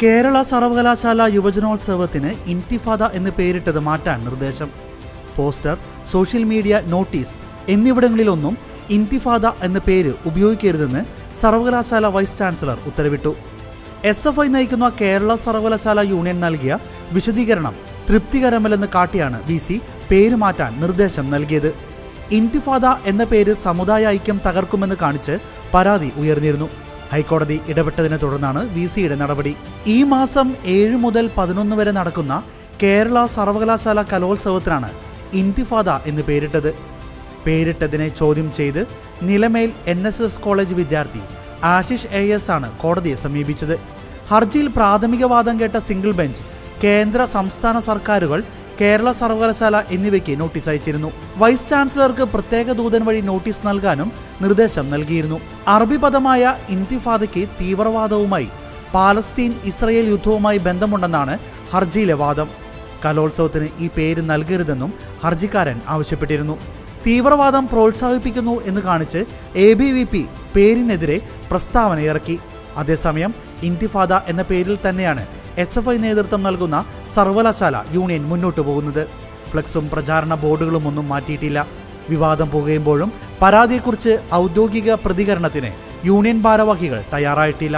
കേരള സർവകലാശാല യുവജനോത്സവത്തിന് ഇന്തിഫാദ എന്ന് പേരിട്ടത് മാറ്റാൻ നിർദ്ദേശം. പോസ്റ്റർ, സോഷ്യൽ മീഡിയ, നോട്ടീസ് എന്നിവിടങ്ങളിലൊന്നും ഇന്തിഫാദ എന്ന പേര് ഉപയോഗിക്കരുതെന്ന് സർവകലാശാല വൈസ് ചാൻസലർ ഉത്തരവിട്ടു. SFI നയിക്കുന്ന കേരള സർവകലാശാല യൂണിയൻ നൽകിയ വിശദീകരണം തൃപ്തികരമല്ലെന്ന് കാട്ടിയാണ് VC പേര് മാറ്റാൻ നിർദ്ദേശം നൽകിയത്. ഇന്തിഫാദ എന്ന പേര് സമുദായ ഐക്യം തകർക്കുമെന്ന് കാണിച്ച് പരാതി ഉയർന്നിരുന്നു. ഹൈക്കോടതി ഇടപെട്ടതിനെ തുടർന്നാണ് VCയുടെ നടപടി. ഈ മാസം 7 മുതൽ 11 വരെ നടക്കുന്ന കേരള സർവകലാശാല കലോത്സവത്തിനാണ് ഇന്തിഫാദ എന്ന് പേരിട്ടത്. പേരിട്ടതിനെ ചോദ്യം ചെയ്ത് നിലമേൽ NSS കോളേജ് വിദ്യാർത്ഥി ആശിഷ് AS ആണ് കോടതിയെ സമീപിച്ചത്. ഹർജിയിൽ പ്രാഥമിക വാദം കേട്ട സിംഗിൾ ബെഞ്ച് കേന്ദ്ര സംസ്ഥാന സർക്കാരുകൾ, കേരള സർവകലാശാല എന്നിവയ്ക്ക് നോട്ടീസ് അയച്ചിരുന്നു. വൈസ് ചാൻസലർക്ക് പ്രത്യേക ദൂതൻ വഴി നോട്ടീസ് നൽകാനും നിർദ്ദേശം നൽകിയിരുന്നു. അറബി പദമായ ഇന്തിഫാദയ്ക്ക് തീവ്രവാദവുമായി പാലസ്തീൻ ഇസ്രയേൽ യുദ്ധവുമായി ബന്ധമുണ്ടെന്നാണ് ഹർജിയിലെ വാദം. കലോത്സവത്തിന് ഈ പേര് നൽകരുതെന്നും ഹർജിക്കാരൻ ആവശ്യപ്പെട്ടിരുന്നു. തീവ്രവാദം പ്രോത്സാഹിപ്പിക്കുന്നു എന്ന് കാണിച്ച് ABVP പേരിനെതിരെ പ്രസ്താവന ഇറക്കി. അതേസമയം ഇന്തിഫാദ എന്ന പേരിൽ തന്നെയാണ് SFI നേതൃത്വം നൽകുന്ന സർവകലാശാല യൂണിയൻ മുന്നോട്ടു പോകുന്നത്. ഫ്ലെക്സും പ്രചാരണ ബോർഡുകളും ഒന്നും മാറ്റിയിട്ടില്ല. വിവാദം പുകയുമ്പോഴും പരാതിയെക്കുറിച്ച് ഔദ്യോഗിക പ്രതികരണത്തിന് യൂണിയൻ ഭാരവാഹികൾ തയ്യാറായിട്ടില്ല.